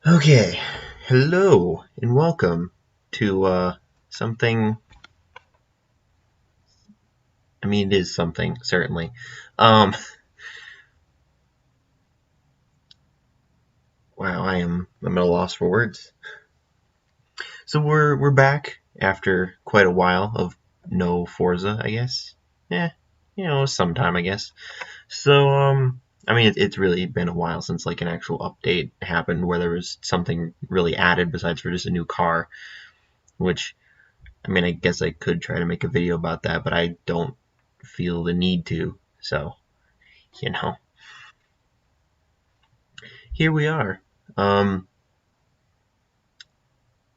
Okay, hello and welcome to something. I mean, it is something certainly. Um, wow, I'm at a loss for words. So we're back after quite a while of no Forza, I guess. Yeah, sometime I guess. So I mean, it's really been a while since like an actual update happened where there was something really added besides for just a new car, which I mean, I guess I could try to make a video about that, but I don't feel the need to. So, you know, here we are. Um,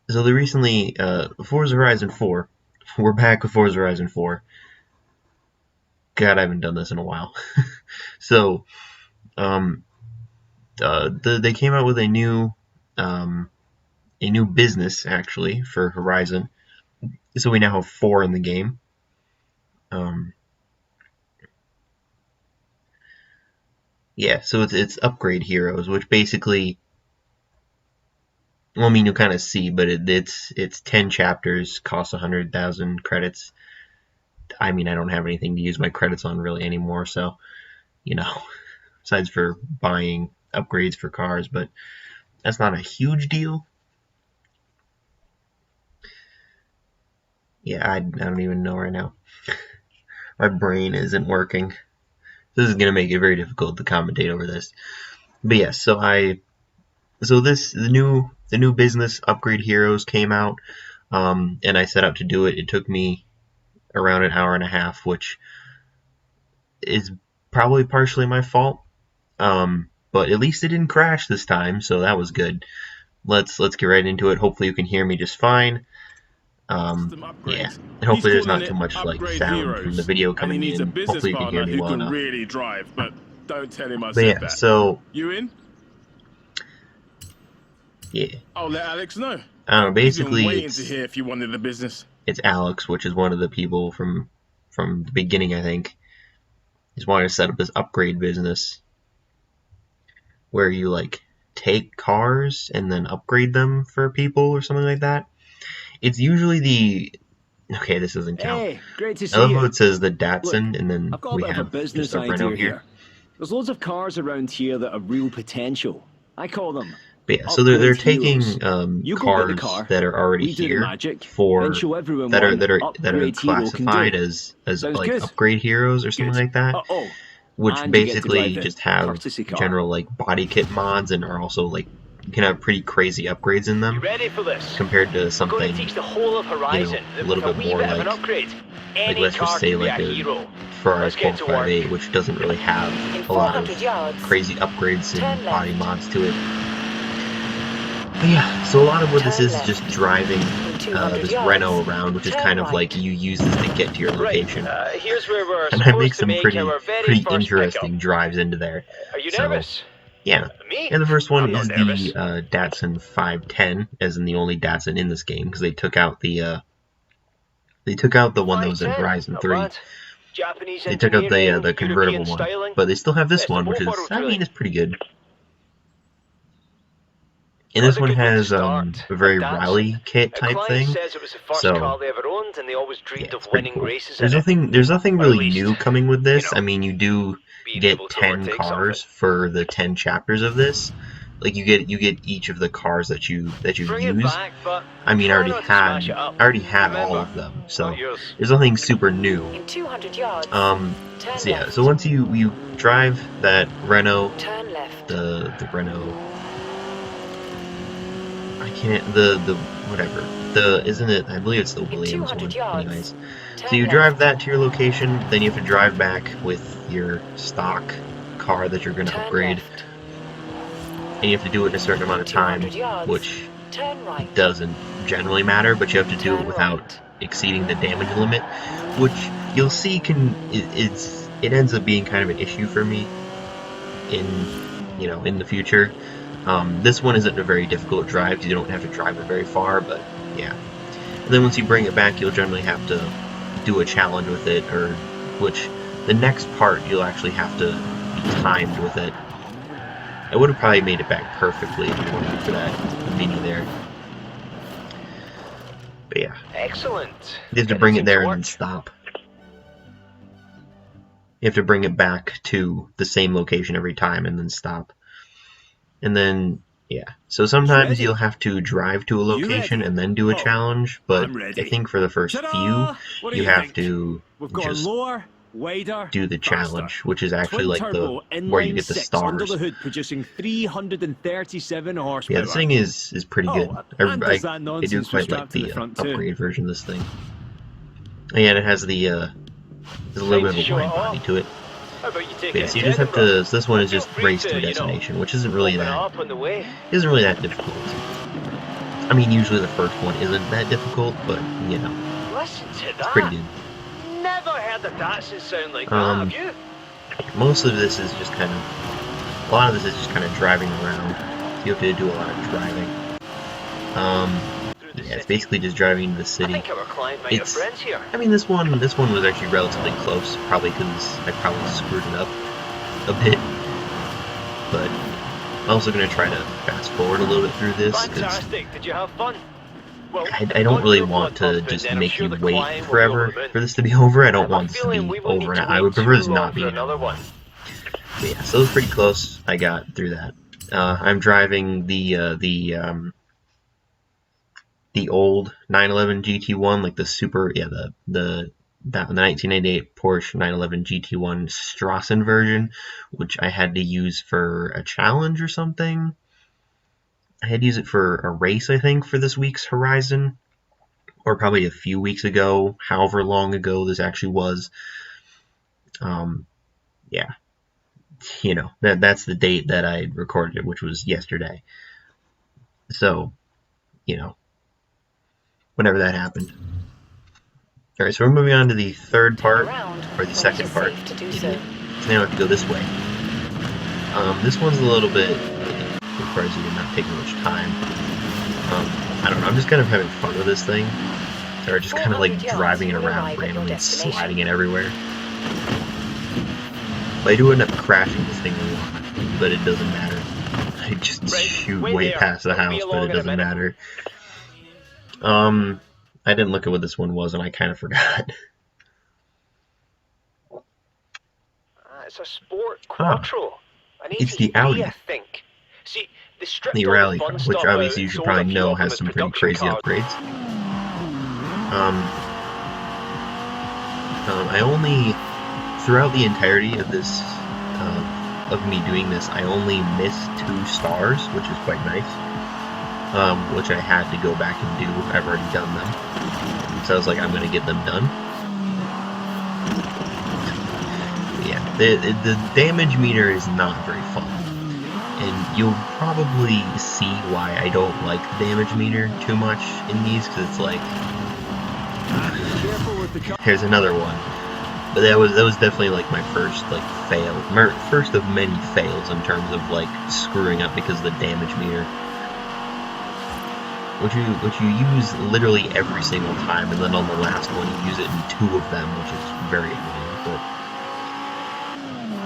so they recently, Forza Horizon 4. We're back with Forza Horizon 4. God, I haven't done this in a while. So, um, they came out with um, a new business actually for Horizon. So we now have 4 in the game. Um, yeah, so it's upgrade heroes, which basically, well, I mean, you'll kind of see, but it's 10 chapters, costs 100,000 credits. I mean, I don't have anything to use my credits on really anymore, so you know, besides for buying upgrades for cars, but that's not a huge deal. Yeah, I don't even know right now. My brain isn't working. This is gonna make it very difficult to commentate over this. But yes, so this the new business upgrade heroes came out, and I set out to do it. It took me around an hour and a half, which is probably partially my fault. But at least it didn't crash this time, so that was good. Let's get right into it. Hopefully you can hear me just fine. System Yeah, upgrades. and He's hopefully there's calling not it too much like Upgrade sound from the Heroes, video and he coming needs a in. business Hopefully you can hear partner me who well can enough. really drive, but don't tell him I But said yeah, that. so You in? yeah, I'll let Alex know. I don't know. He's been Basically, waiting to hear if you wanted the business. it's Alex, which is one of the people from the beginning. I think he's wanting to set up this upgrade business where you like take cars and then upgrade them for people or something like that. It's usually the okay. This doesn't count. Hey, great to I see love how you. it says the Look, Datsun, and then I've got a we bit of a have just business a Renault idea here. here. There's loads of cars around here that have real potential. I call them But yeah, so they're upgrade taking heroes. You go get the cars car, that are already we do the here magic, then for show everyone that what are an that are that are upgrade hero can classified do. as Sounds like good? upgrade heroes or something Good. like that, Oh, which and you get to drive basically the just have courtesy car. general like body kit mods and are also like you can have pretty crazy upgrades in You them ready for this? compared to We're going to something teach the whole of Horizon a that little with a bit wee more bit of an upgrade, like any let's just car say can be a like a hero. Ferrari Let's get to work. 458, which doesn't really have In a lot of 400 yards, crazy upgrades turn and body left. mods to it. But yeah, so a lot of what this Turn is just left. driving In 200 this Renault yards, around, which is turn kind of like right. you use this to get to your Right, location, here's where we're and that supposed makes to some make pretty our very pretty first pickup. interesting drives into there. Are you So nervous? yeah, Me? and the first one I'm not is the nervous. Datsun 510, as in the only Datsun in this game, because they took out the one that was in 510, Horizon not 3. bad. Japanese They took out engineering, the convertible European one, styling. but they still have this Best of one, which both is worlds, I mean really. it's pretty good. And Got this the one good way to has start. a A very Datsun. rally kit A type client thing, says it was the first so car they ever owned, and they always yeah, dreamed it's of pretty winning cool. races in it. There's nothing Or at really least, new coming with you this. I know, mean, you do being able get to 10 overtake something. cars for the 10 chapters of this. Like you get each of the cars that you Bring it use. back, but I mean, try not to smash it up. I already had all Remember, of them, it's not so yours. there's nothing super new. In 200 yards, turn So yeah, so left. once you drive that Renault, Turn left. the Renault, I can't the whatever the isn't it? I believe it's the In Williams 200 one. yards, Anyways, so turn you drive left. that to your location, then you have to drive back with your stock car that you're going to Turn upgrade, left. and you have to do it in a certain amount In of time, 200 yards, which turn right. doesn't generally matter, but you have to do it Turn without right. exceeding the damage limit, which you'll see it ends up being kind of an issue for me in in the future. This one isn't a very difficult drive because you don't have to drive it very far, but yeah. And then once you bring it back, you'll generally have to do a challenge with it, or which the next part you'll actually have to be timed with it. I would have probably made it back perfectly if it weren't for that mini there. But yeah. Excellent. You have to bring it there and then stop. You have to bring it back to the same location every time and then stop. And then, yeah. So sometimes you'll have to drive to a location and then do a challenge, but I think for the first few, you have to just do the challenge, which is actually like the where you get the stars. Under the hood, producing 337 horsepower. Yeah, this thing is pretty good. I do nonsense quite like the upgrade version of this thing. And it has the there's a little bit of a wide body to it. How about you take But yeah, so you just have to. So this one is just race to a destination, which isn't really that difficult. I mean, usually the first one isn't that difficult, but you know, Listen to it's that. pretty good. Never heard the Datsun sound like that, have you? Most of this is just kind of, a lot of this is just kind of driving around. So you have to do a lot of driving. Yeah, it's basically just driving to the city. I think our client might have friends here. I mean, this one was actually relatively close, probably because I probably screwed it up a bit. But I'm also going to try to fast forward a little bit through this, because Fantastic. Did you have fun? Well, I don't really want to just make you wait forever for this to be over. I don't want this to be over, and I would prefer this not be another one. But yeah, so it was pretty close. I got through that. I'm driving the old 911 GT1, like the super, yeah, the 1998 Porsche 911 GT1 Strassen version, which I had to use for a challenge or something. I had to use it for a race, I think, for this week's Horizon, or probably a few weeks ago, however long ago this actually was. Yeah, you know, that's the date that I recorded it, which was yesterday. So, you know, whenever that happened. Alright, so we're moving on to the third part, or the second part. So now I have to go this way. This one's a little bit, requires you to not take much time. I don't know, I'm just kind of having fun with this thing. Or just kind of like driving it around randomly and sliding it everywhere. But I do end up crashing this thing a lot, but it doesn't matter. I just shoot way past the house, but it doesn't matter. I didn't look at what this one was, and I kind of forgot. It's a sport quattro. It's the Audi. I think. See, the rally car, which obviously you should probably know has some pretty crazy upgrades. I only, throughout the entirety of this, of me doing this, I only missed 2 stars, which is quite nice. Which I had to go back and do. I've already done them. So I was like, I'm going to get them done. Yeah, the damage meter is not very fun. And you'll probably see why I don't like the damage meter too much in these, because it's like, here's another one. But that was definitely like my first like fail, first of many fails in terms of like screwing up because of the damage meter, which you use literally every single time, and then on the last one you use it in 2 of them, which is very annoying. But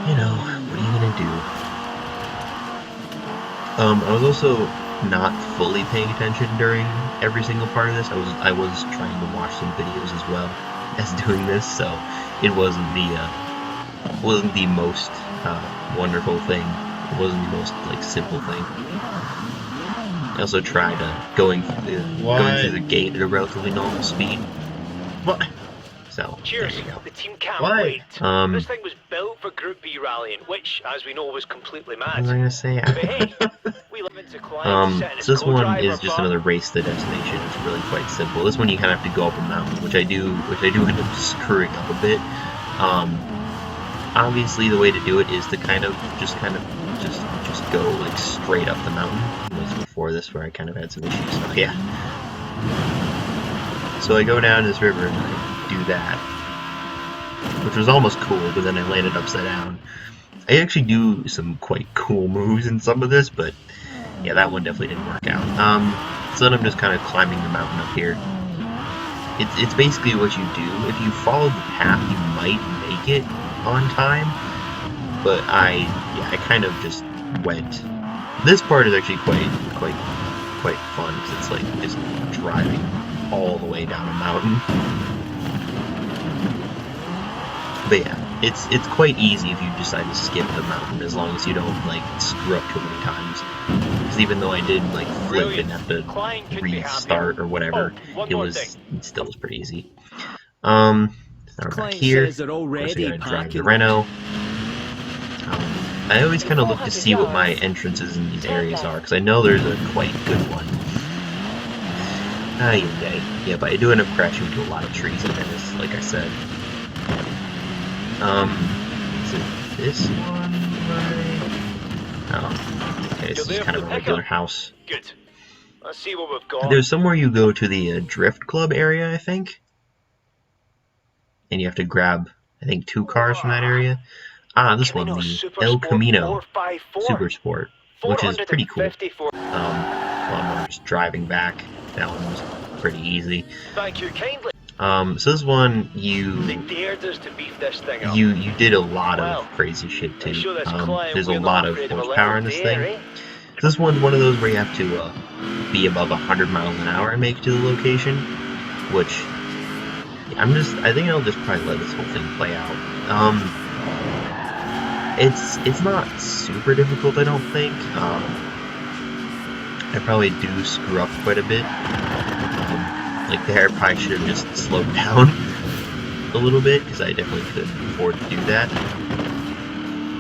you know, what are you gonna do? I was also not fully paying attention during every single part of this. I was trying to watch some videos as well as doing this, so it wasn't the most wonderful thing. It wasn't the most like simple thing. I also tried going through the gate at a relatively normal speed. What? So cheers. There you go. The team can't wait. This thing was built for Group B rallying, which, as we know, was completely mad. What was I gonna say? But hey, we live into clients. So this one is just another race to destination. It's really quite simple. This one you kind of have to go up a mountain, which I do end up screwing up a bit. Obviously the way to do it is to kind of just go like straight up the mountain. It was before this where I kind of had some issues. So yeah. So I go down this river and I do that, which was almost cool, but then I landed upside down. I actually do some quite cool moves in some of this, but yeah, that one definitely didn't work out. So then I'm just kind of climbing the mountain up here. It's basically what you do. If you follow the path, you might make it on time, but I kind of just went. This part is actually quite fun because it's like just driving all the way down a mountain. But yeah, it's quite easy if you decide to skip the mountain, as long as you don't like screw up too many times. Because even though I did like flip and have to restart or whatever, it still was pretty easy. Now we're back here. Of course, we gotta drive the Renault. I always kind of look to see what my entrances in these areas are, because I know there's a quite good one. Yeah, but I do end up crashing into a lot of trees in Venice, like I said. Is it this one? Oh, okay, this is kind of a regular house. Good. Let's see what we've got. There's somewhere you go to the Drift Club area, I think. And you have to grab, I think, 2 cars from that area. This one, the El Camino Super Sport, which is pretty cool. So I'm just driving back. That one was pretty easy. Thank you kindly. So this one, you Dared us to beef this thing up. you did a lot of crazy shit too. There's a lot of horsepower in this thing. So this one's one of those where you have to be above 100 miles an hour and make it to the location, which I think I'll just probably let this whole thing play out. It's not super difficult, I don't think. I probably do screw up quite a bit. Like there, I probably should have just slowed down a little bit, because I definitely couldn't afford to do that.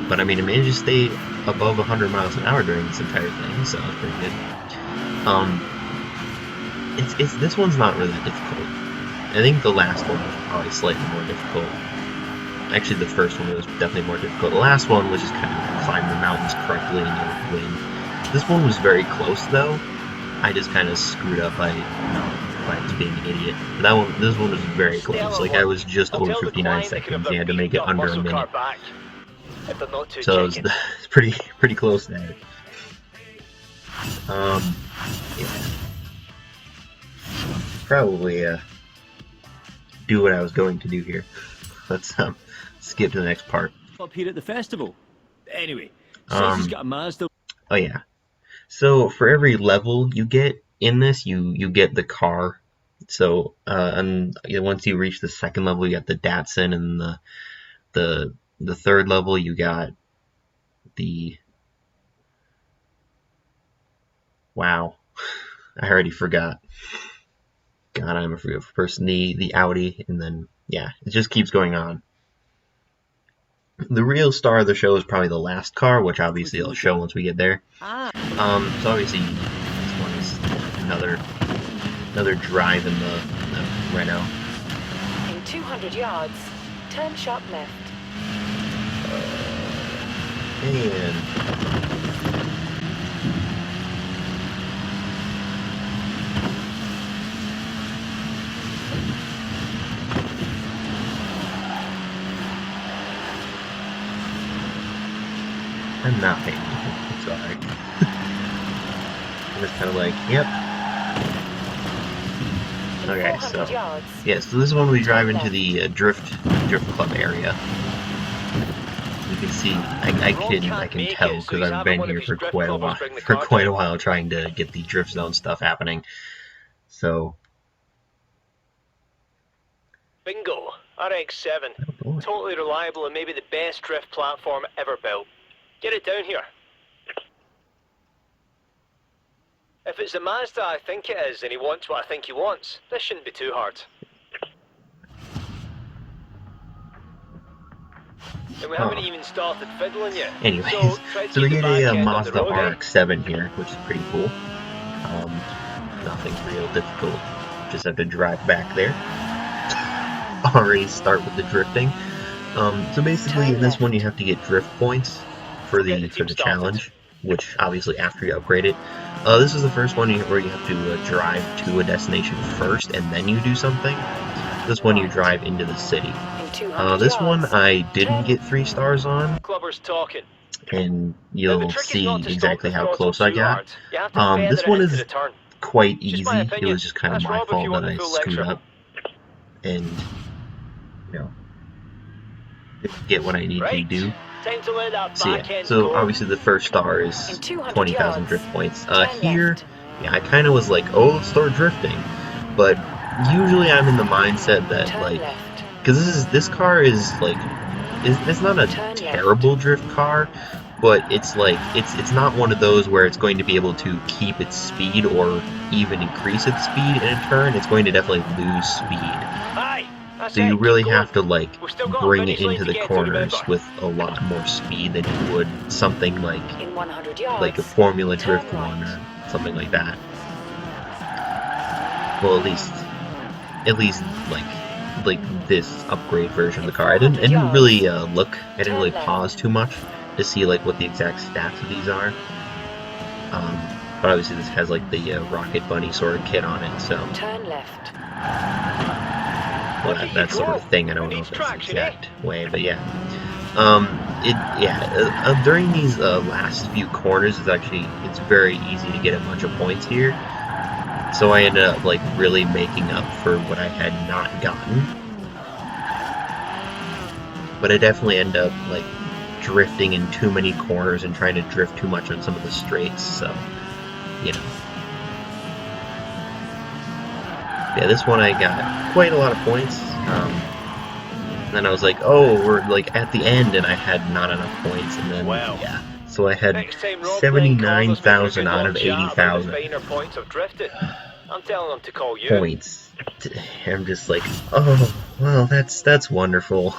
But I mean, I managed to stay above 100 miles an hour during this entire thing, so it's pretty good. This one's not really that difficult. I think the last one was probably slightly more difficult. Actually, the first one was definitely more difficult. The last one was just kind of climb the mountains correctly and you'll win. This one was very close, though. I just kind of screwed up by just being an idiot. But this one was very close. Like I was just over 59 seconds. You had to make it under a minute. So it was pretty close there. Yeah. Probably do what I was going to do here. Let's skip to the next part. Up here at the festival. Anyway, says he's got a Mazda. Oh yeah. So for every level you get in this, you get the car. So and once you reach the second level, you got the Datsun, and the third level you got the I already forgot. God, I'm a forgetful person. The Audi, and then yeah, it just keeps going on. The real star of the show is probably the last car, which obviously I'll show once we get there. So obviously this one is another drive in the Renault. In 200 yards, turn sharp left. And I'm not paying attention, sorry. I'm just kind of like, yep. Okay, so yeah, so this is when we drive into the drift club area. You can see, I can tell because I've been here for quite a while trying to get the drift zone stuff happening. So bingo, RX-7, totally reliable and maybe the best drift platform ever built. Get it down here. If it's the Mazda I think it is, and he wants what I think he wants, this shouldn't be too hard. And we haven't even started fiddling yet. Anyways, so we get a Mazda RX-7 here, which is pretty cool. Nothing real difficult. Just have to drive back there. Already start with the drifting. So basically in this one you have to get drift points for the challenge, which obviously after you upgrade it. This is the first one where you have to drive to a destination first and then you do something. This one you drive into the city. This one I didn't get 3 stars on, and you'll see exactly how close I got. This one is quite easy. It was just kind of my fault that I screwed up and didn't get what I needed to do. Time to let that So back yeah, end so go. obviously the first star is In 200 20,000 yards, drift points. turn Here, left. yeah, I kind of was like, oh, let's start drifting. But usually I'm in the mindset that, Turn like, left. because this car is, like, it's not a Turn terrible drift car, but it's like, it's not one of those where it's going to be able to keep its speed or even increase its speed in a turn. It's going to definitely lose speed. Aye, that's So you it. really Keep going. have to, like, We've still got a bring it finish line into to the get to, remember. corners with a lot more speed than you would something In 100 yards, like a Formula turn Drift right. 1 or something like that. Well, at least like this upgrade version of the car. I didn't really look. I didn't really pause too much to see like what the exact stats of these are. But obviously this has like the Rocket Bunny sort of kit on it, so Turn left. well, Look at that you sort go. of thing. I don't Who know needs if that's the traction, eh? exact way, but yeah. During these last few corners, it's very easy to get a bunch of points here. So I ended up like really making up for what I had not gotten. But I definitely end up like drifting in too many corners and trying to drift too much on some of the straights, so you know. Yeah, this one I got quite a lot of points. And then I was like, oh, we're like at the end, and I had not enough points, and then Well, yeah. So I had next time role playing corners make for a 79,000 good out long of chat about the 80,000 finer points of drifting. I'm telling them to call you. points. I'm just like, oh, well, that's wonderful.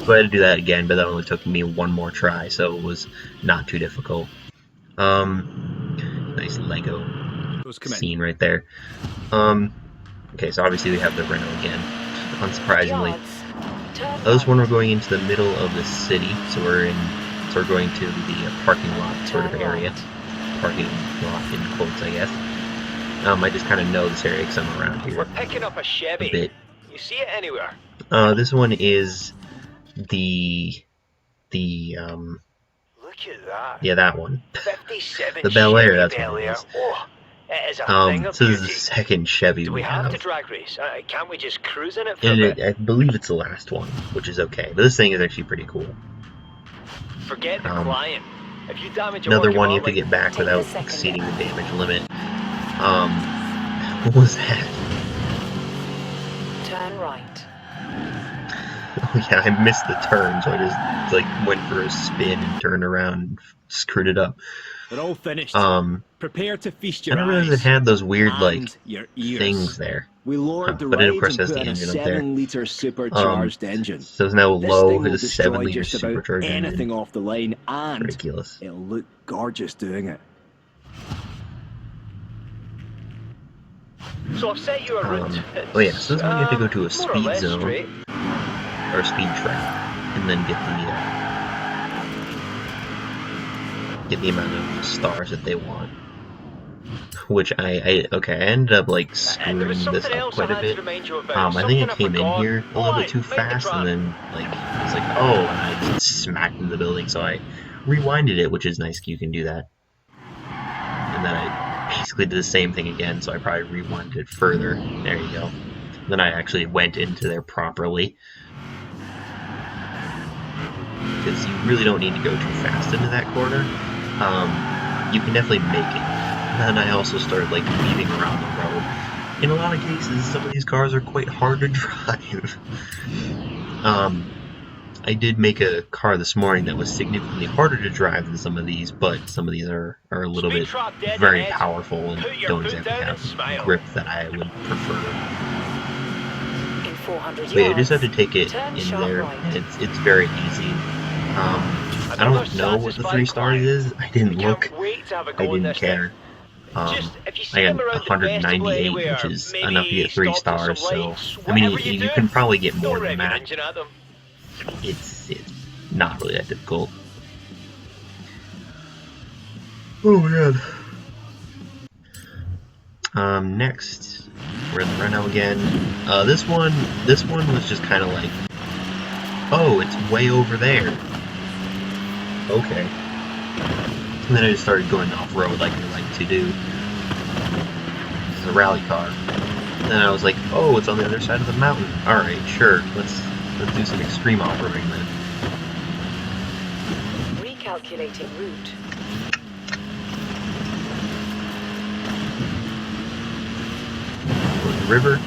So I had to do that again, but that only took me one more try, so it was not too difficult. Nice Lego scene right there. Okay, so obviously we have the Renault again, unsurprisingly. This one we're going into the middle of the city, so we're going to the parking lot sort of area. Parking lot in quotes, I guess. I just kind of know this area because I'm around here We're picking up a Chevy. a bit. You see it anywhere? This one is the Look at that. yeah, that one. 57 The Bel Air, Chevy that's Bel what it Air. is. Oh, it is a thing of So this is beauty. the second Chevy Do we we have to have. drag race? Can't we just cruise in it for a And bit? I believe it's the last one, which is okay. But this thing is actually pretty cool. Forget the client. If you damage a Another working one you have to lot get back Take without the second exceeding the one. damage limit. What was that? Turn right. Oh yeah, I missed the turn, so I just like went for a spin and turned around and screwed it up. We're all finished. I Prepare to feast your didn't realize it eyes had those weird and like your ears. things there. We lowered the But it of rides course and has put the in a engine up there. 7-litre supercharged engine. So it's now This low thing will with a destroy 7-liter just about supercharged anything engine. off the line, and Ridiculous. it'll look gorgeous doing it. So I've set you a route. Oh yeah, so this one you have to go to a more or speed less zone straight. or a speed trap, and then get the amount of stars that they want. Which I ended up like And there was screwing this something up else quite I a had bit. to remind you about. I think Something I came in forgot. here a little bit too Mind the fast, trap. and then like I was like, oh, and I just smacked into the building, so I rewinded it, which is nice. You can do that. And then I basically did the same thing again, so I probably rewinded it further. There you go. Then I actually went into there properly. Because you really don't need to go too fast into that corner. You can definitely make it. And then I also started like weaving around the road. In a lot of cases, some of these cars are quite hard to drive. I did make a car this morning that was significantly harder to drive than some of these, but some of these are a little Speed bit trap dead very ahead. powerful and Put your don't foot exactly down and have smile. grip that I would prefer. In 400 But yeah, you yards, just have to take it turn in sharp there, right. and it's very easy. I Another don't know what the 3 satisfied stars client. is. I didn't We look. can't wait to have a I go in didn't this thing. care. Just if you see I him got around the festival 198, anywhere, which is maybe enough to get 3 stopped at some stars. So lights, I mean, whatever you you do, can probably get more don't than rev your that. engine at them. It's not really that difficult. Oh my god. Next, we're in the Renault again. This one was just kind of like, oh, it's way over there. Okay. And then I just started going off-road like I like to do. This is a rally car. And then I was like, oh, it's on the other side of the mountain. Alright, sure, let's do some extreme off-roading then. Recalculating route. Go in the river.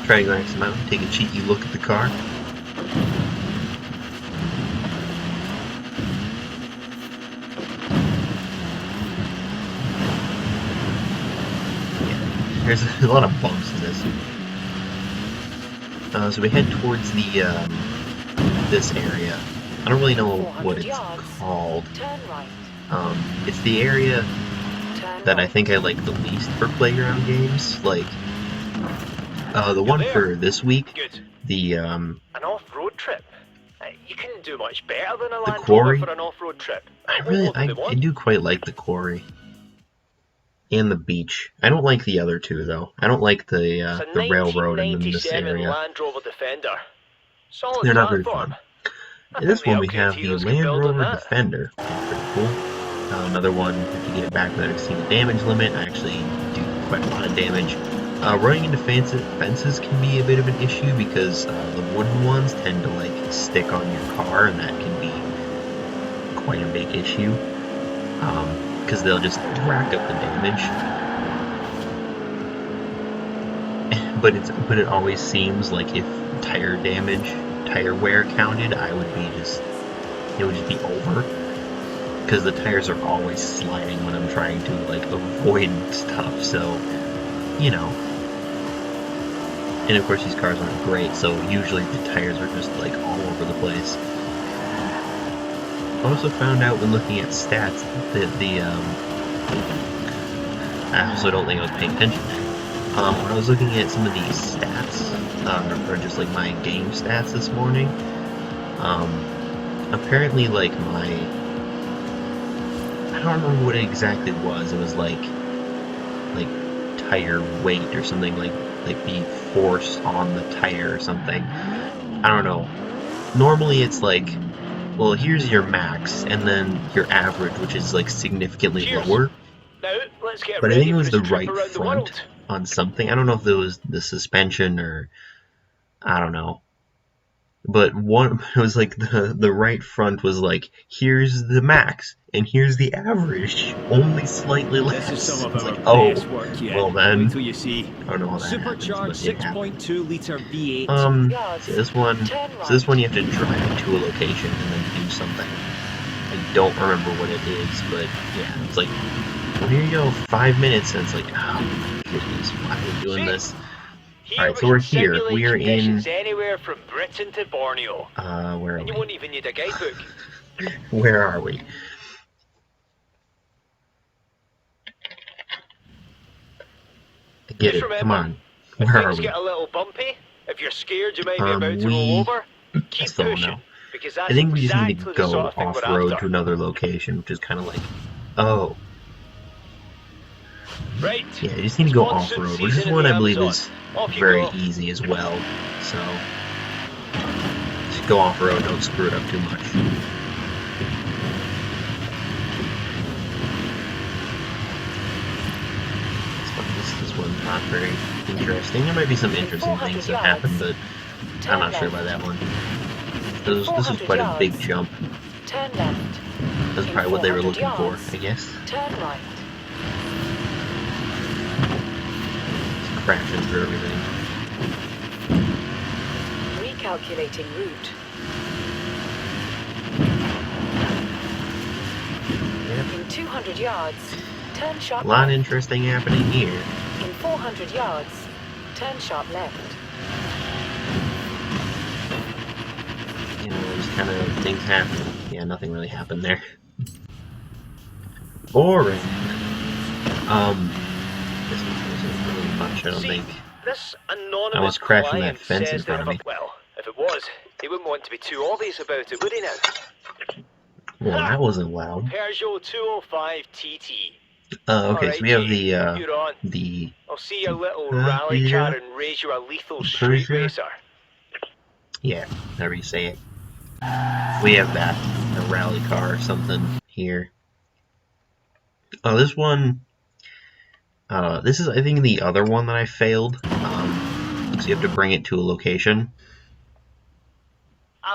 Try to go next mountain. Take a cheeky look at the car. There's a lot of bumps in this. So we head towards the this area. I don't really know what it's called. Turn right. It's the area Turn that I right. think I like the least for playground games. Like the one for this week, Good. the An off-road trip? You couldn't do much better than a Land quarry? Rover for an off-road trip. I What more do they I want? do quite like the quarry and the beach. I don't like the other two though. I don't like It's a the railroad in this 1997 area. Land Rover Defender. Solid They're not very platform. fun. I In think this the one we upgrade have the heroes can Land build on Rover that. Defender. Pretty cool. Another one, if you get it back without exceeding the damage limit, I actually do quite a lot of damage. Running into fences can be a bit of an issue because the wooden ones tend to like stick on your car, and that can be quite a big issue because they'll just rack up the damage. But it always seems like if tire wear counted, it would just be over. Because the tires are always sliding when I'm trying to like avoid stuff, so you know. And of course these cars aren't great, so usually the tires are just like all over the place. I also found out when looking at stats that I also don't think I was paying attention. When I was looking at some of these stats, or just like my game stats this morning, apparently like I don't remember what it exactly was. It was like tire weight or something, like the force on the tire or something. I don't know. Normally it's like, well, here's your max and then your average, which is like significantly Cheers. lower. Now, let's get But I ready think it for was this the trip right around the front world. on something. I don't know if it was the suspension or I don't know. But one, it was like the right front was like, here's the max and here's the average, only slightly less. This is some of It's our like, oh, best work yet. well then, Wait till you see. I don't know how that happens, but Supercharged it happened. 6.2 litre V8. So this one you have to drive to a location and then do something. I don't remember what it is, but yeah, it's like, well, here you go, 5 minutes, and it's like, oh my goodness, why are we doing this? Here Alright, so we we're can here. simulate We are in, conditions anywhere from Britain to Borneo. where are And you we? won't even need a guidebook. Where are we? I get Just it, come remember, on. if Where are things we? get a little bumpy, if you're scared you might be about to roll over, I keep still don't pushing. know. Because I that's think we just need to exactly the go sort of thing we're off-road after. to another location, which is kind of like, oh. Right. Yeah, you just need to It's go monsoon off-road, which is season in one the I believe Amazon. is Off you very go. easy as well, so just go off-road, don't screw it up too much. This one's not very interesting. There might be some interesting things that happen, but I'm not sure about that one. This was quite a big jump. Turn left. That's probably what they were looking for, I guess. Turn right. Just crashing through everything. Recalculating route. Yep. In 200 yards, turn sharp A lot left. interesting happening here. In 400 yards, turn sharp left. You know, there's kind of things happening. Yeah, nothing really happened there. Boring. This wasn't really much, I don't think. This anonymous I was crashing that client fence in says they front of have me. Well, if it was, he wouldn't want to be too obvious about it, would he now? Well, that wasn't loud. Peugeot 205 TT. Okay, so we have You're on. the I'll see your little rally car and raise you a lethal street Peugeot? racer. Yeah, however you say it. We have that, a rally car or something here. Oh, this one, this is, I think, the other one that I failed. So you have to bring it to a location.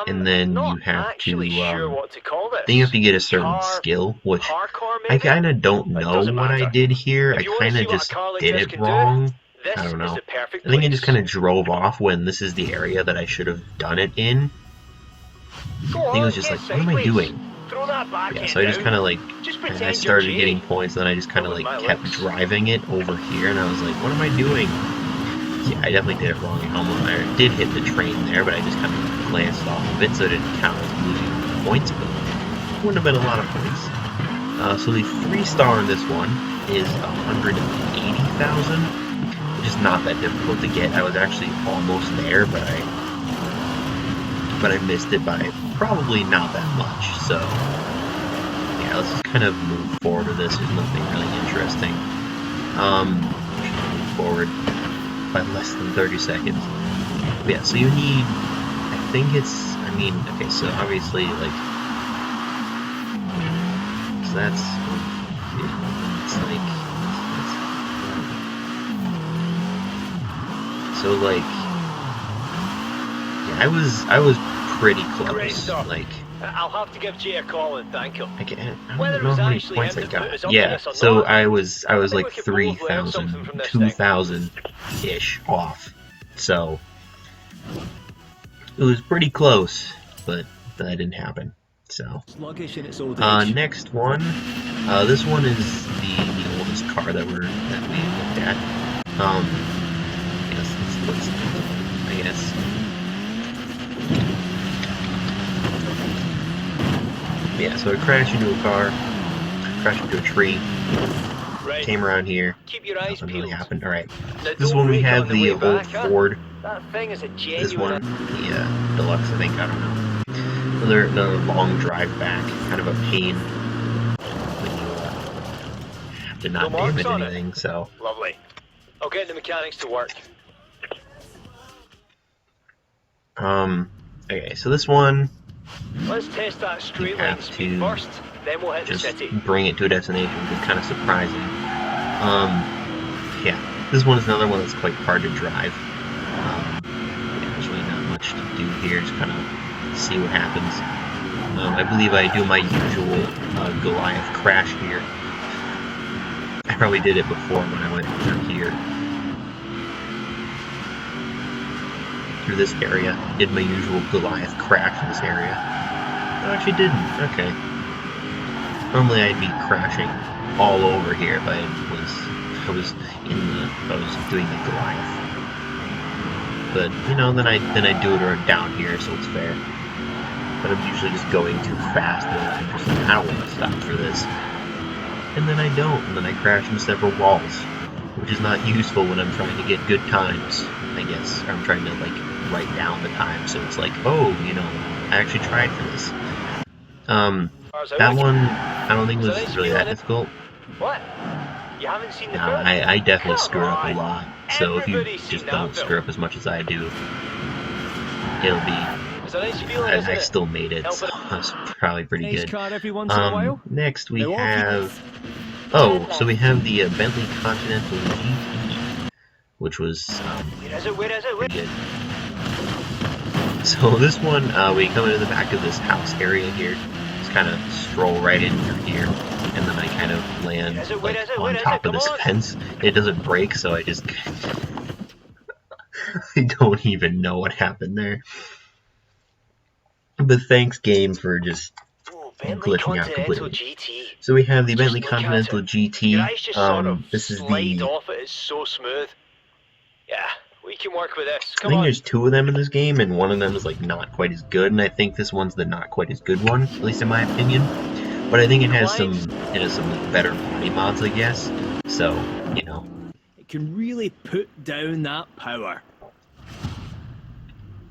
and then not you have actually to sure what to call this. then you have to get a certain Car skill, which parkour, I maybe? kind of don't It know doesn't what I matter. did here. If I you want to kind see of what a just car like did this it can wrong. do, this I don't is know. the perfect I think I place. just kind of drove off when this is the area that I should have done it in. Go I think it was on, just get like, what am I sideways. doing? Throw that back Yeah, end so I just down. kind of like, Just I pretend you're started getting Jerry. points, and then I just kind of Not with like my kept looks. driving it over here, and I was like, what am I doing? So yeah, I definitely did it wrong. I did hit the train there, but I just kind of glanced off of it, so it didn't count as losing points, but it wouldn't have been a lot of points. So the 3-star in this one is 180,000, which is not that difficult to get. I was actually almost there, but I missed it by probably not that much. So yeah, let's just kind of move forward with this. There's nothing really interesting. Should move forward by less than 30 seconds. But yeah, so you need, I think it's, I mean, okay, so obviously, like, so that's, it's like, so like, yeah, I was pretty Great close. stuff. Like, I'll have to give Jay a call and thank him. I Whether don't it know was how many actually points him I that put got. us up to Yeah, this or so not, I was I think like we could both learn something 3,000, from this 2,000-ish off. So it was pretty close, but that didn't happen. So Sluggish in its old age. next one, this one is the oldest car that we looked at. Yes, let's I guess. Yeah, so I crashed into a car, crashed into a tree, Right. came around here, Keep your eyes nothing really peeled. happened. Alright, Now, this is don't when we brake have on the the way old back, huh? Ford. That thing is a This one, genuine. the Deluxe, I think, I don't know. Another long drive back, kind of a pain when you have to not No marks damage on it. anything, so. Lovely. I'll get the mechanics to work. Okay, so this one, Let's test that straight line have speed to first, then we'll hit the just city. bring it to a destination, which is kind of surprising. Yeah, this one is another one that's quite hard to drive. Yeah, there's really not much to do here, just kind of see what happens. I believe I do my usual Goliath crash here. I probably did it before when I went through here. Through this area. Did my usual Goliath crash in this area. No, actually didn't. Okay. Normally I'd be crashing all over here if I was doing the Goliath. But you know, then I do it down here, so it's fair. But I'm usually just going too fast, and I'm just like, I don't want to stop for this. And then I don't, and then I crash into several walls, which is not useful when I'm trying to get good times, I guess. Or I'm trying to like write down the time, so it's like, oh, you know, I actually tried for this. That one, I don't think was really that difficult. What? You haven't seen the Nah, film? I definitely Come screwed up a on. lot. So if you Everybody's just seen that don't film. screw up as much as I do, it'll be. It's a nice feeling, isn't I it? still made it, so that's probably pretty Nice good. car every once in a while. Next we Now off you have. Oh, so we have the Bentley Continental GT, which was Where is it? Where is it? Where? pretty good. So this one, we come into the back of this house area here. Just kind of stroll right in through here, and then I kind of land like on top of this fence. It doesn't break, so I just I don't even know what happened there. But thanks, game, for just Ooh, Bentley glitching out Continental completely. GT. So we have the Just Bentley look at Continental it. GT. Your eyes just sort of This is slide the. off it. It's so smooth. Yeah, we can work with this. I Come think on. there's 2 of them in this game, and one of them is like not quite as good, and I think this one's the not quite as good one, at least in my opinion. But I think it has some like, better body mods, I guess. So, you know. It can really put down that power.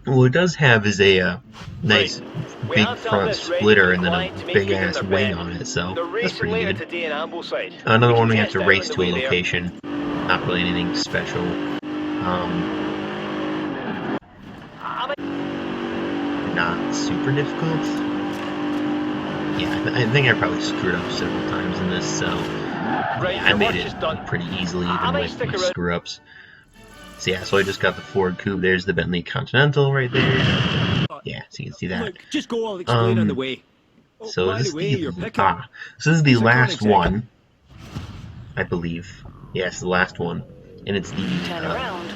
What it does have is a nice We big have to have front this ready splitter for and then client to a make big good on ass their wing bet. on it, so They're that's racing pretty later good. today in Ambleside. Another can one we have test to out race on the to a way there. location. Not really anything special. Not super difficult. Yeah, I think I probably screwed up several times in this, so yeah, I made it pretty easily even with my screw-ups. So yeah, so I just got the Ford Coupe. There's the Bentley Continental right there. yeah, so you can see that. Look, just go. I'll explain on the way. Oh, So by this the way, your pickup. so this is the It's a last Koenigsegg. one, I believe. Yes, the last one, and it's the Turn around.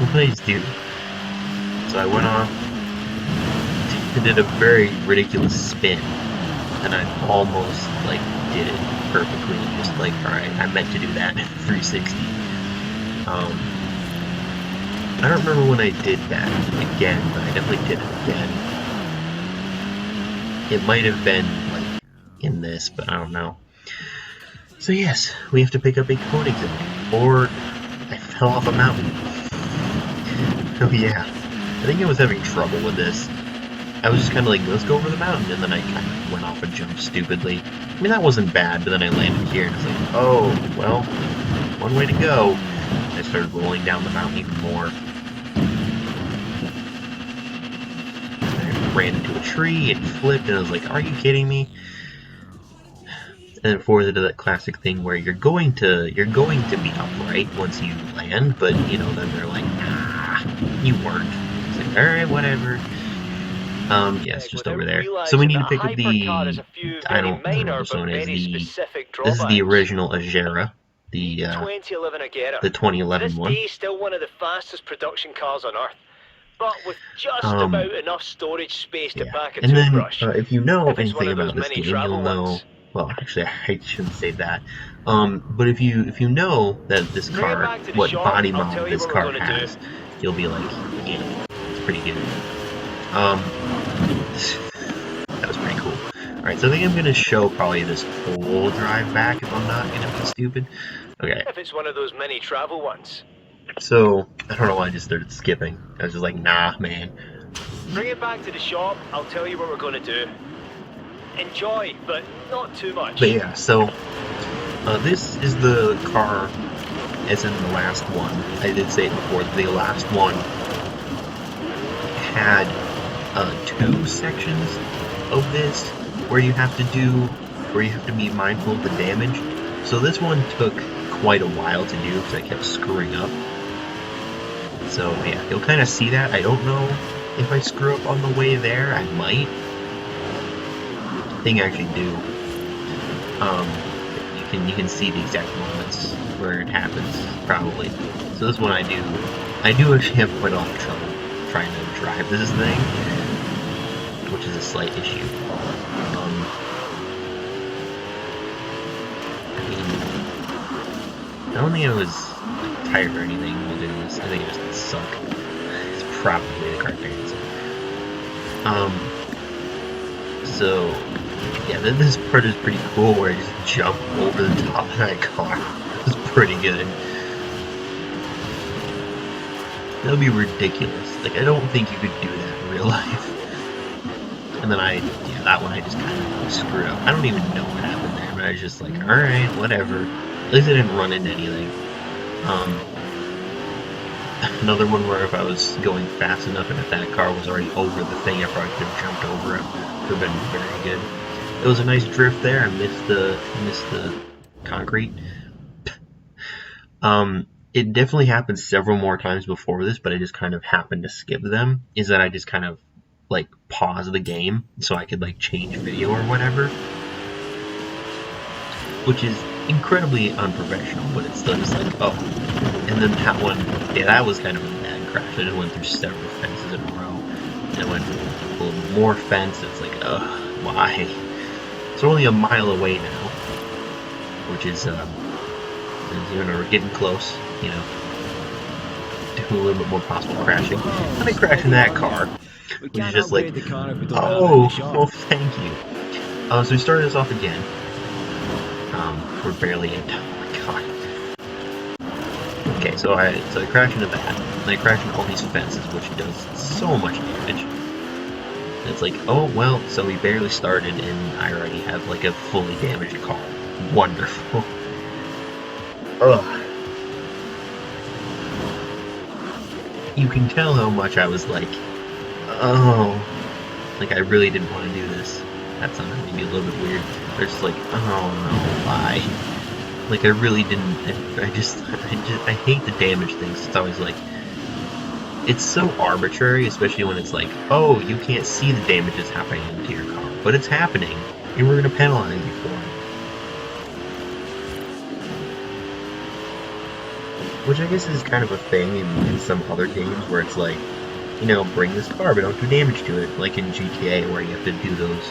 what did I just do? So I went off and did a very ridiculous spin, and I almost like did it perfectly. Just like, all right, I meant to do that 360. I don't remember when I did that again, but I definitely did it again. It might have been like in this, but I don't know. So yes, we have to pick up a Koenigsegg, or I fell off a mountain. Oh yeah, I think I was having trouble with this. I was just kind of like, let's go over the mountain, and then I kind of went off and jumped stupidly. I mean, that wasn't bad, but then I landed here, and it's like, oh, well, one way to go. I started rolling down the mountain even more. I ran into a tree, it flipped, and I was like, are you kidding me? And then Forza did that classic thing where you're going to be upright once you land, but you know, then they're like, nah, you weren't. It's like, alright, whatever. Yeah, it's just over there. So we need to pick up the, I don't know this one is, this is the original Agera, the 2011 Agera. the 2011 this one. day, still one of the fastest production cars on Earth, but with just about enough storage space to pack a And then, toothbrush. if you know If it's one anything of those about this mini game, you'll travel know. ones. Well, actually, I shouldn't say that. But if you know that this Bring it car, back to the what shop, body I'll model tell you this what we're car gonna has, do. you'll be like, yeah, it's pretty good. That was pretty cool. Alright, so I think I'm gonna show probably this whole drive back if I'm not gonna be stupid. Okay. If it's one of those mini travel ones. So, I don't know why I just started skipping. I was just like, nah, man. Bring it back to the shop, I'll tell you what we're gonna do. Enjoy, but not too much. But yeah, so this is the car as in the last one. I did say it before, the last one had 2 sections of this where you have to be mindful of the damage. So this one took quite a while to do because I kept screwing up. So yeah, you'll kind of see that. I don't know if I screw up on the way there. I might. I think I actually do. You can see the exact moments where it happens, probably. So this one I do actually have quite a lot of trouble trying to drive this thing, which is a slight issue. I don't think I was tired or anything while doing this. I think I just suck. It's probably the correct answer. So yeah, then this part is pretty cool where I just jump over the top of that car. It's pretty good. That would be ridiculous. Like, I don't think you could do that in real life. And then that one I just kind of screwed up. I don't even know what happened there, but I was just like, alright, whatever. At least I didn't run into anything. Another one where if I was going fast enough and if that car was already over the thing, I probably could have jumped over it. Would have been very good. It was a nice drift there. I missed the concrete. It definitely happened several more times before this, but I just kind of happened to skip them. Is that I just kind of like pause the game so I could like change video or whatever, which is incredibly unprofessional, but it's still just like, oh. And then that one, yeah, that was kind of a bad crash. I just went through several fences in a row. And I went through a little more fence. It's like, why? It's only a mile away now, which is, we're getting close, you know, doing a little bit more possible crashing. And I crashed in that car, which is just like, oh, thank you. So we started this off again. We're barely in. Oh my god. Okay, so I crash into that, and I crash into all these fences, which does so much damage. And it's like, oh well, so we barely started, and I already have like a fully damaged car. Wonderful. Ugh. You can tell how much I was like, oh, like I really didn't want to do this. That sounded maybe a little bit weird. But it's like, oh no, why? Like I really didn't. I hate the damage things. It's always like, it's so arbitrary, especially when it's like, oh, you can't see the damage that's happening to your car, but it's happening, and we're going to penalize you for it. Which I guess is kind of a thing in some other games where it's like, you know, bring this car, but don't do damage to it, like in GTA where you have to do those,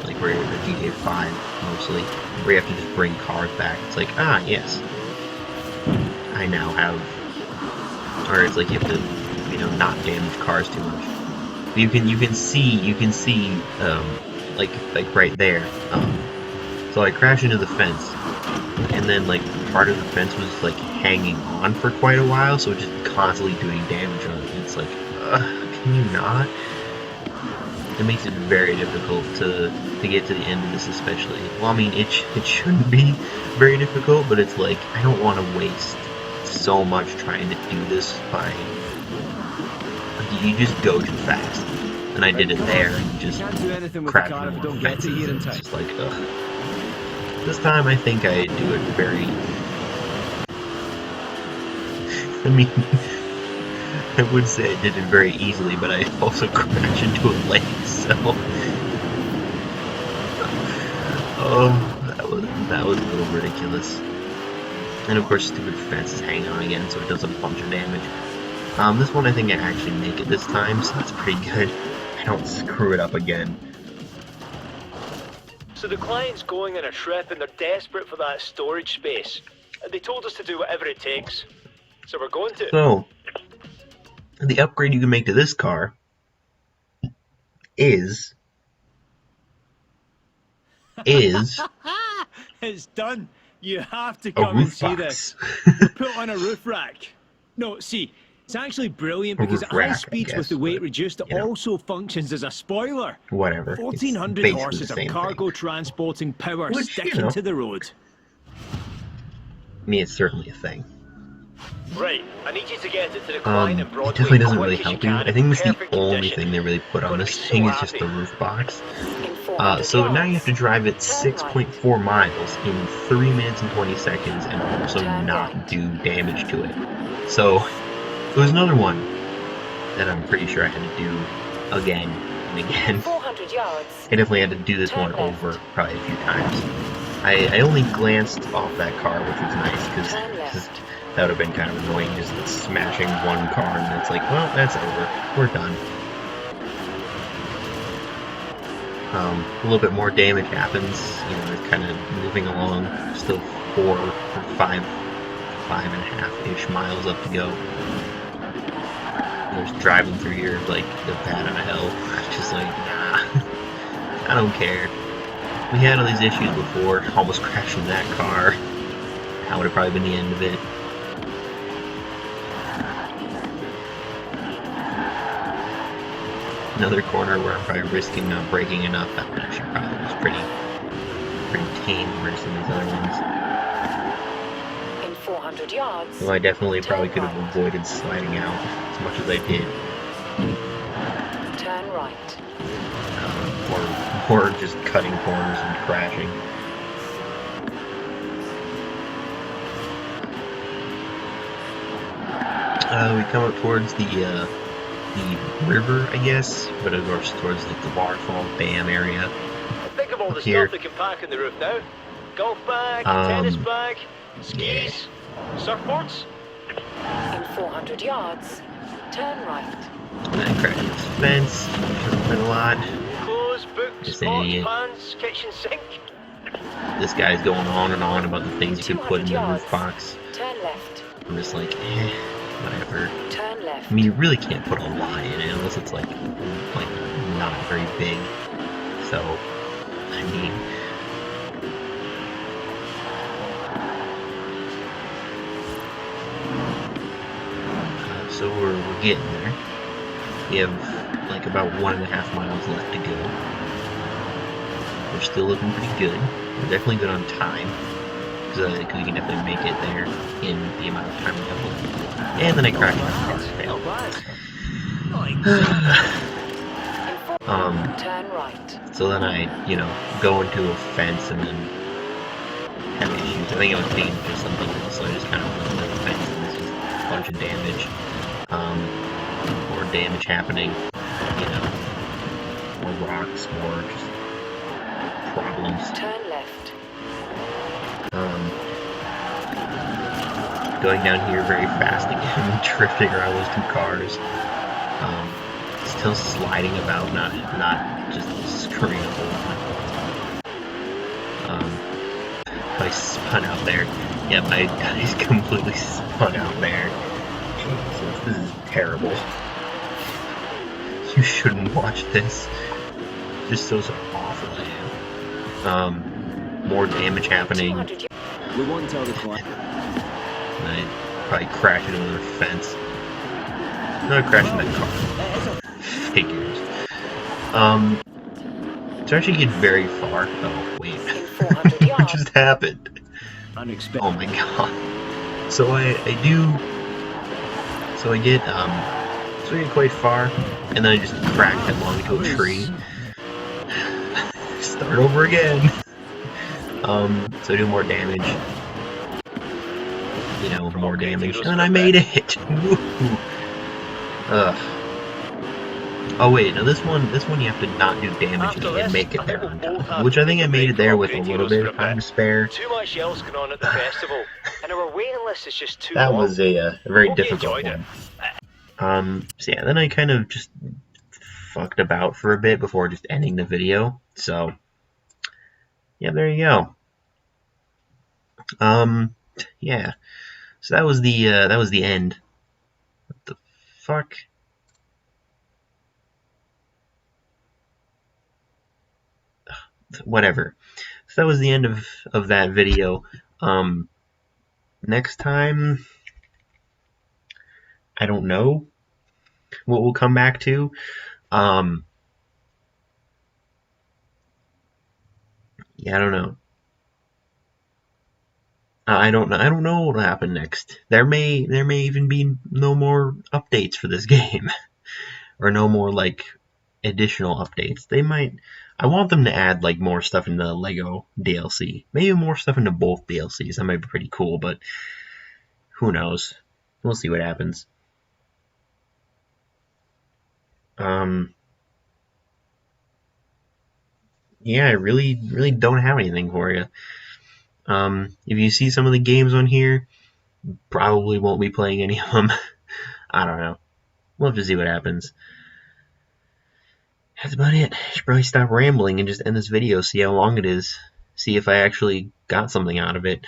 like where you're in GTA 5 mostly, where you have to just bring cars back. It's like, ah, yes, I now have, or it's like you have to, you know, not damage cars too much. But you can see, like right there. So I crashed into the fence, and then like part of the fence was like hanging on for quite a while, so just constantly doing damage on it. And it's like, can you not? It makes it very difficult to get to the end of this, especially. Well, I mean, it shouldn't be very difficult, but it's like I don't want to waste so much trying to do this by. You just go too fast, and I did it there and just crashed into the fences. And it's just like, ugh. This time I think I do it very. I mean, I would say I did it very easily, but I also crashed into a lake, so. Oh, that was a little ridiculous. And of course, stupid fence is hanging on again, so it does a bunch of damage. This one I think I actually make it this time, so that's pretty good. I don't screw it up again. So the client's going on a trip and they're desperate for that storage space. They told us to do whatever it takes. So we're going to. So, the upgrade you can make to this car is It's done. You have to come and see this. Put on a roof rack. No, see, it's actually brilliant because at high speeds with the weight reduced, it also functions as a spoiler. Whatever. 1,400 horses of cargo transporting power sticking to the road. I mean, it's certainly a thing. Right, I need you to get it to the client in Broadway. It definitely doesn't really help you. I think this is the only thing they really put on this thing is just the roof box. So now you have to drive it 6.4 miles in 3 minutes and 20 seconds and also not do damage to it. So, it was another one that I'm pretty sure I had to do again and again. 400 yards. I definitely had to do this one over probably a few times. I only glanced off that car, which was nice, because that would have been kind of annoying, just smashing one car, and it's like, well, that's over. We're done. A little bit more damage happens, you know, it's kind of moving along, still 4 or 5.5-ish miles up to go. Just driving through here like the bat on a hill, just like, nah, I don't care. We had all these issues before, almost crashing that car. That would have probably been the end of it. Another corner where I'm probably risking not braking enough. That one actually probably was pretty tame versus these other ones. In 400 yards. Well, I definitely probably could have avoided sliding out as much as I did. Turn right. Or just cutting corners and crashing. We come up towards the river, I guess, but of course towards like the waterfall dam area. Think of all the here. stuff they can pack in the roof now. Golf bag, tennis bag, skis, surfboards. In 400 yards, turn right. And then crash into this fence, quite a lot. Clothes, books, pots, pans, kitchen sink. This guy's going on and on about the things you could put in the roof box. Turn left. I'm just like, whatever. Turn left. I mean, you really can't put a lot in it unless it's like not very big. So, I mean, so we're getting there. We have like about 1.5 miles left to go. We're still looking pretty good. We're definitely good on time. Because we can definitely make it there in the amount of time we have left. And then I crashed my car. Failed. Turn right. So then I, you know, go into a fence and then have issues. I think I was paying for something else, so I just kind of went into the fence and there's just a bunch of damage. More damage happening, you know, more rocks, more just problems. Turn left. Going down here very fast again, drifting around those two cars. Still sliding about, not just screwing up a lot. I spun out there. Yep, I completely spun out there. Jesus, this is terrible. You shouldn't watch this. It just shows how awful I am. More damage happening. We won't tell the client. I probably crashed into another fence. No, I crashed in that car. Figures. To actually get very far. Oh wait, what just happened? Unexpected. Oh my god. So I get quite far, and then I just crash headlong into a tree. Start over again. So I do more damage. You know, more damage, and I made it. Woo. Oh wait, now this one you have to not do damage and make it there on time, which I think I made it there with a little bit of time to spare. Too much else going on at the festival, and our waiting list is just too That long. was a very Hope you difficult enjoyed one. So yeah, then I kind of just fucked about for a bit before just ending the video. So yeah, there you go. Yeah. So that was the end. What the fuck? Whatever. So that was the end of that video. Next time, I don't know what we'll come back to. Yeah, I don't know. I don't know what will happen next. There may even be no more updates for this game, or no more like additional updates. They might. I want them to add like more stuff in the Lego DLC. Maybe more stuff into both DLCs. That might be pretty cool, but who knows? We'll see what happens. Yeah, I really don't have anything for you. If you see some of the games on here, probably won't be playing any of them. I don't know. We'll have to see what happens. That's about it. I should probably stop rambling and just end this video, see how long it is, see if I actually got something out of it.